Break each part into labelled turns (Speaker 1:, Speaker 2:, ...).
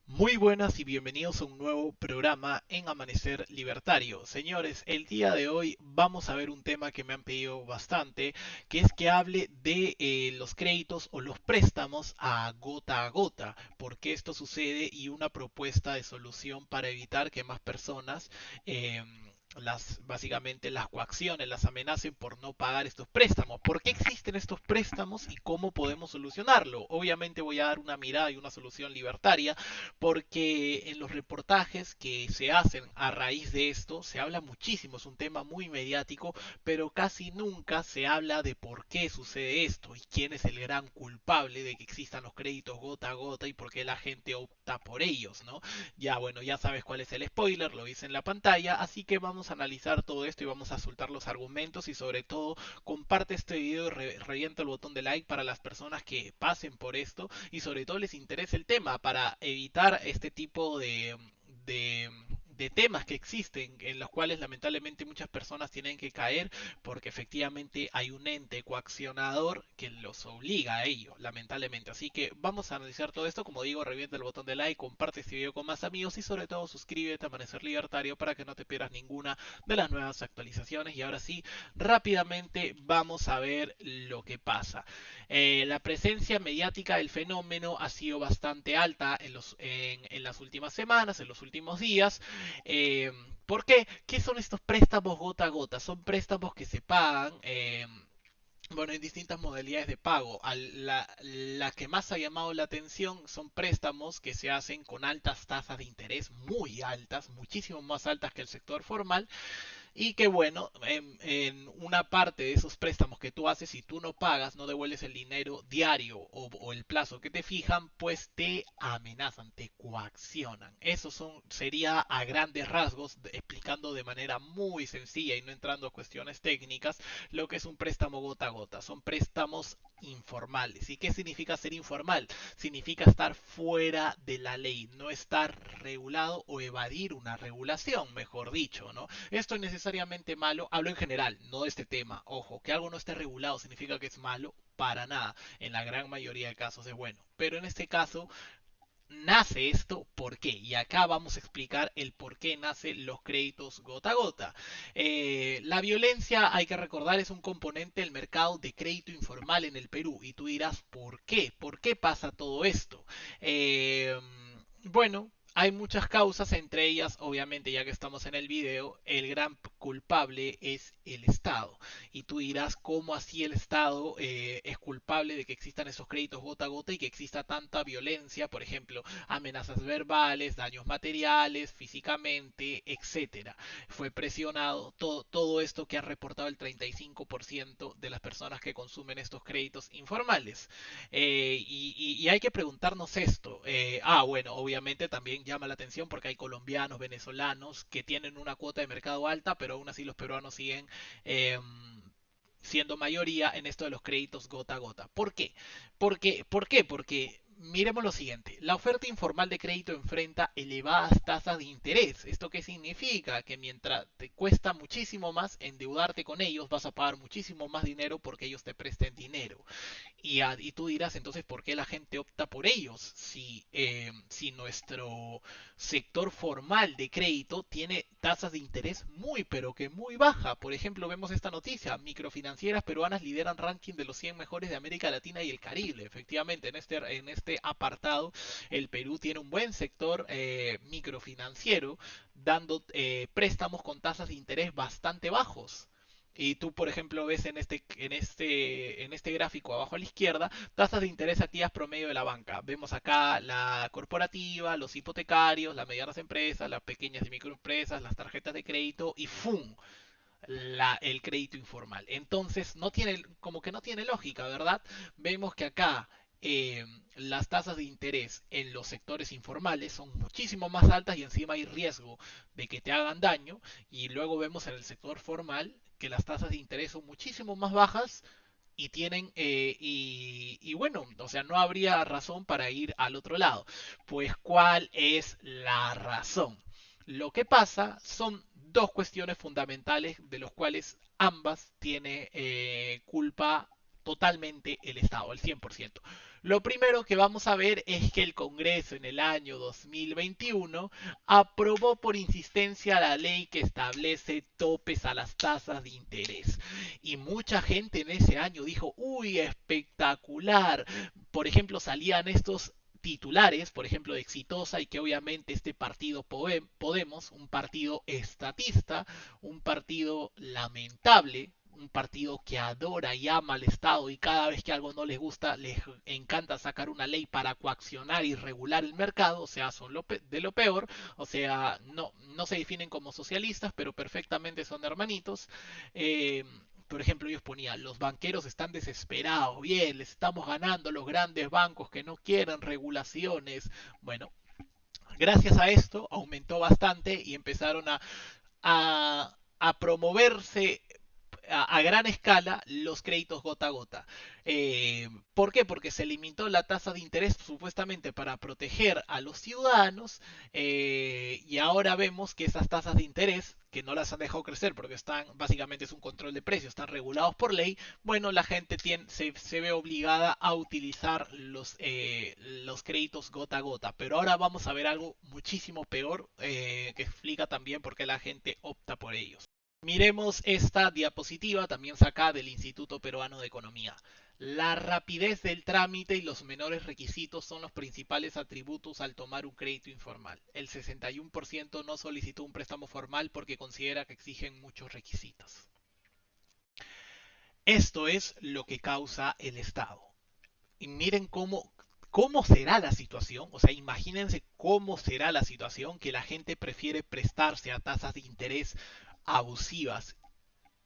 Speaker 1: Muy buenas y bienvenidos a un nuevo programa en Amanecer Libertario. Señores, el día de hoy vamos a ver un tema que me han pedido bastante, que es que hable de los créditos o los préstamos a gota, por qué esto sucede y una propuesta de solución para evitar que más personas básicamente las coacciones, las amenacen por no pagar estos préstamos. ¿Por qué existen estos préstamos y cómo podemos solucionarlo? Obviamente voy a dar una mirada y una solución libertaria porque en los reportajes que se hacen a raíz de esto se habla muchísimo, es un tema muy mediático, pero casi nunca se habla de por qué sucede esto y quién es el gran culpable de que existan los créditos gota a gota y por qué la gente opta por ellos, ¿no? Ya bueno, ya sabes cuál es el spoiler, lo hice en la pantalla, así que vamos a analizar todo esto y vamos a soltar los argumentos y sobre todo comparte este video y revienta el botón de like para las personas que pasen por esto y sobre todo les interesa el tema para evitar este tipo de, de temas que existen en los cuales lamentablemente muchas personas tienen que caer porque efectivamente hay un ente coaccionador que los obliga a ello, lamentablemente. Así que vamos a analizar todo esto, como digo, revienta el botón de like, comparte este video con más amigos y sobre todo suscríbete a Amanecer Libertario para que no te pierdas ninguna de las nuevas actualizaciones. Y ahora sí, rápidamente vamos a ver lo que pasa. La presencia mediática del fenómeno ha sido bastante alta en las últimas semanas, en los últimos días. Eh, ¿Por qué? ¿Qué son estos préstamos gota a gota? Son préstamos que se pagan. Bueno, en distintas modalidades de pago. La que más ha llamado la atención son préstamos que se hacen con altas tasas de interés, muy altas, muchísimo más altas que el sector formal, y que bueno, en una parte de esos préstamos que tú haces, si tú no pagas, no devuelves el dinero diario o el plazo que te fijan, pues te amenazan, te coaccionan. Eso sería a grandes rasgos, explicando de manera muy sencilla y no entrando a cuestiones técnicas, lo que es un préstamo gota a gota. Son préstamos informales. ¿Y qué significa ser informal? Significa estar fuera de la ley, no estar regulado o evadir una regulación, mejor dicho, ¿no? Esto es necesariamente malo, hablo en general, no de este tema. Ojo, que algo no esté regulado significa que es malo, para nada. En la gran mayoría de casos es bueno. Pero en este caso nace esto, ¿por qué? Y acá vamos a explicar el por qué nacen los créditos gota a gota. La violencia, hay que recordar, es un componente del mercado de crédito informal en el Perú. Y tú dirás, ¿por qué? ¿Por qué pasa todo esto? Eh, bueno, hay muchas causas, entre ellas, obviamente, ya que estamos en el video, el gran culpable es el Estado. Y tú dirás, ¿cómo así el Estado es culpable de que existan esos créditos gota a gota y que exista tanta violencia? Por ejemplo, amenazas verbales, daños materiales, físicamente, etcétera. Fue presionado todo esto que ha reportado el 35% de las personas que consumen estos créditos informales. Y hay que preguntarnos esto. Bueno, obviamente también llama la atención porque hay colombianos, venezolanos que tienen una cuota de mercado alta, pero aún así los peruanos siguen eh, siendo mayoría en esto de los créditos gota a gota. ¿Por qué? ¿Por qué? Porque miremos lo siguiente, la oferta informal de crédito enfrenta elevadas tasas de interés. ¿Esto qué significa? Que mientras te cuesta muchísimo más endeudarte con ellos, vas a pagar muchísimo más dinero porque ellos te presten dinero. Y tú dirás, entonces, ¿por qué la gente opta por ellos? Si nuestro sector formal de crédito tiene tasas de interés muy, pero que muy baja. Por ejemplo, vemos esta noticia, microfinancieras peruanas lideran ranking de los 100 mejores de América Latina y el Caribe. Efectivamente, en este apartado, el Perú tiene un buen sector microfinanciero, dando préstamos con tasas de interés bastante bajos. Y tú, por ejemplo, ves en este gráfico abajo a la izquierda, tasas de interés activas promedio de la banca. Vemos acá la corporativa, los hipotecarios, las medianas empresas, las pequeñas y microempresas, las tarjetas de crédito y ¡fum! El crédito informal. Entonces, como que no tiene lógica, ¿verdad? Vemos que acá las tasas de interés en los sectores informales son muchísimo más altas y encima hay riesgo de que te hagan daño. Y luego vemos en el sector formal que las tasas de interés son muchísimo más bajas y bueno, o sea, no habría razón para ir al otro lado. Pues, ¿cuál es la razón? Lo que pasa son dos cuestiones fundamentales de los cuales ambas tiene culpa totalmente el Estado, el 100%. Lo primero que vamos a ver es que el Congreso en el año 2021 aprobó por insistencia la ley que establece topes a las tasas de interés. Y mucha gente en ese año dijo, uy, espectacular. Por ejemplo, salían estos titulares, por ejemplo, de Exitosa, y que obviamente este partido Podemos, un partido estatista, un partido lamentable, un partido que adora y ama al Estado y cada vez que algo no les gusta les encanta sacar una ley para coaccionar y regular el mercado, o sea, son de lo peor, o sea, no se definen como socialistas, pero perfectamente son hermanitos. Por ejemplo, ellos ponían, los banqueros están desesperados, bien, les estamos ganando a los grandes bancos que no quieren regulaciones. Bueno, gracias a esto aumentó bastante y empezaron a promoverse a gran escala los créditos gota a gota. ¿Por qué? Porque se limitó la tasa de interés supuestamente para proteger a los ciudadanos y ahora vemos que esas tasas de interés que no las han dejado crecer porque están, básicamente es un control de precios, están regulados por ley, bueno, la gente se ve obligada a utilizar los créditos gota a gota. Pero ahora vamos a ver algo muchísimo peor que explica también por qué la gente opta por ellos. Miremos esta diapositiva también sacada del Instituto Peruano de Economía. La rapidez del trámite y los menores requisitos son los principales atributos al tomar un crédito informal. El 61% no solicitó un préstamo formal porque considera que exigen muchos requisitos. Esto es lo que causa el Estado. Y miren cómo será la situación. O sea, imagínense cómo será la situación que la gente prefiere prestarse a tasas de interés abusivas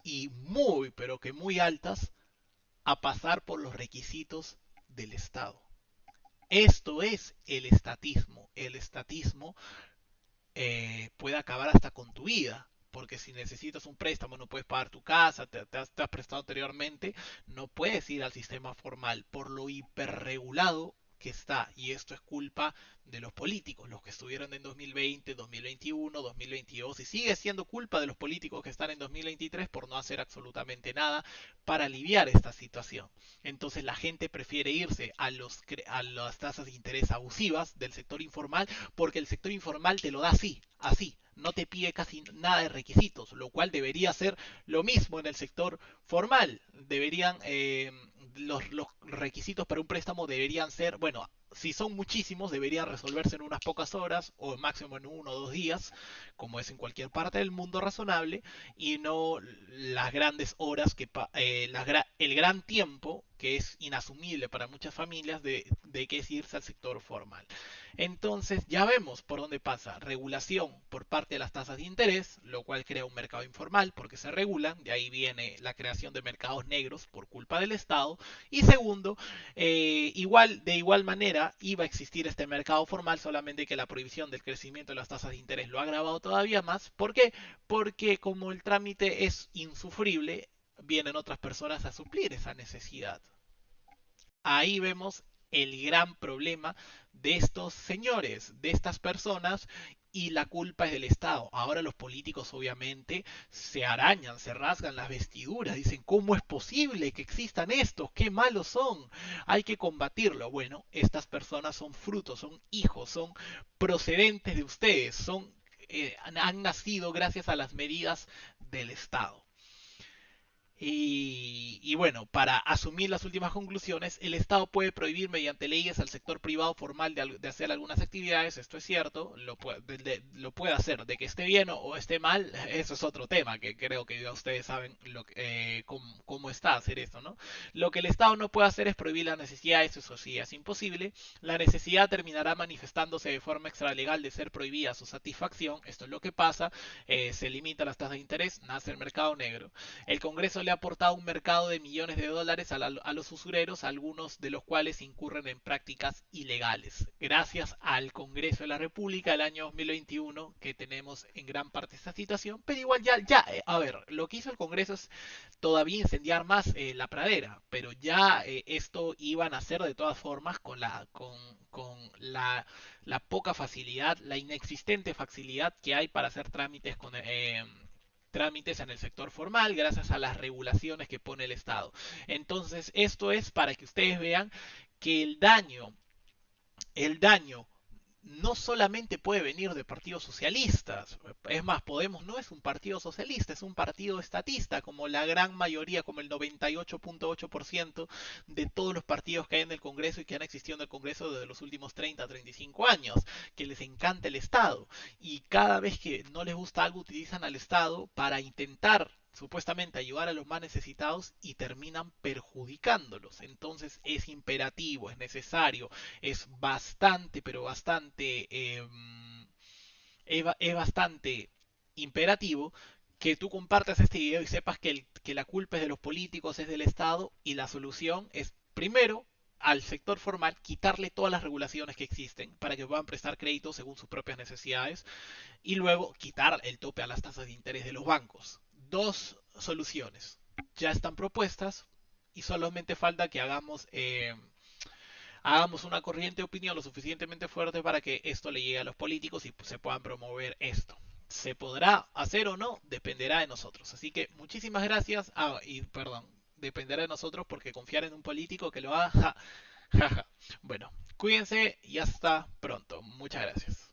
Speaker 1: y muy, pero que muy altas a pasar por los requisitos del Estado. Esto es el estatismo. El estatismo puede acabar hasta con tu vida. Porque si necesitas un préstamo, no puedes pagar tu casa, te has prestado anteriormente, no puedes ir al sistema formal por lo hiperregulado que está. Y esto es culpa de los políticos, los que estuvieron en 2020, 2021, 2022, y sigue siendo culpa de los políticos que están en 2023 por no hacer absolutamente nada para aliviar esta situación. Entonces la gente prefiere irse a las tasas de interés abusivas del sector informal porque el sector informal te lo da así, así, no te pide casi nada de requisitos, lo cual debería ser lo mismo en el sector formal. Deberían, los requisitos para un préstamo deberían ser, bueno, si son muchísimos, deberían resolverse en unas pocas horas o máximo en 1 o 2 días, como es en cualquier parte del mundo razonable, y no las grandes horas, el gran tiempo que es inasumible para muchas familias de que es irse al sector formal. Entonces ya vemos por dónde pasa. Regulación por parte de las tasas de interés, lo cual crea un mercado informal porque se regulan. De ahí viene la creación de mercados negros por culpa del Estado. Y segundo, de igual manera iba a existir este mercado formal, solamente que la prohibición del crecimiento de las tasas de interés lo ha agravado todavía más. ¿Por qué? Porque como el trámite es insufrible, vienen otras personas a suplir esa necesidad. Ahí vemos el gran problema de estos señores, de estas personas, y la culpa es del Estado. Ahora los políticos obviamente se arañan, se rasgan las vestiduras, dicen, ¿cómo es posible que existan estos? ¿Qué malos son? Hay que combatirlo. Bueno, estas personas son frutos, son hijos, son procedentes de ustedes, han nacido gracias a las medidas del Estado. Y bueno, para asumir las últimas conclusiones, el Estado puede prohibir mediante leyes al sector privado formal de hacer algunas actividades, esto es cierto, lo puede hacer, de que esté bien o esté mal, eso es otro tema, que creo que ya ustedes saben cómo está hacer esto, ¿no? Lo que el Estado no puede hacer es prohibir las necesidades, eso sí es imposible. La necesidad terminará manifestándose de forma extralegal de ser prohibida su satisfacción, esto es lo que pasa, se limita las tasas de interés, nace el mercado negro. El Congreso le ha aportado un mercado de millones de dólares a los usureros, algunos de los cuales incurren en prácticas ilegales. Gracias al Congreso de la República el año 2021 que tenemos en gran parte esta situación, pero igual a ver, lo que hizo el Congreso es todavía incendiar más la pradera, pero ya esto iban a hacer de todas formas con la poca facilidad, la inexistente facilidad que hay para hacer trámites con trámites en el sector formal gracias a las regulaciones que pone el Estado. Entonces, esto es para que ustedes vean que el daño no solamente puede venir de partidos socialistas. Es más, Podemos no es un partido socialista, es un partido estatista, como la gran mayoría, como el 98.8% de todos los partidos que hay en el Congreso y que han existido en el Congreso desde los últimos 30, 35 años, que les encanta el Estado. Y cada vez que no les gusta algo, utilizan al Estado para intentar supuestamente ayudar a los más necesitados y terminan perjudicándolos. Entonces es imperativo, es necesario, es bastante, pero bastante, es bastante imperativo que tú compartas este video y sepas que la culpa es de los políticos, es del Estado y la solución es primero al sector formal quitarle todas las regulaciones que existen para que puedan prestar crédito según sus propias necesidades y luego quitar el tope a las tasas de interés de los bancos. Dos soluciones ya están propuestas y solamente falta que hagamos una corriente de opinión lo suficientemente fuerte para que esto le llegue a los políticos y se puedan promover esto. ¿Se podrá hacer o no? Dependerá de nosotros. Así que muchísimas gracias. Y perdón, dependerá de nosotros porque confiar en un político que lo haga, ja, ja, ja. Bueno, cuídense y hasta pronto. Muchas gracias.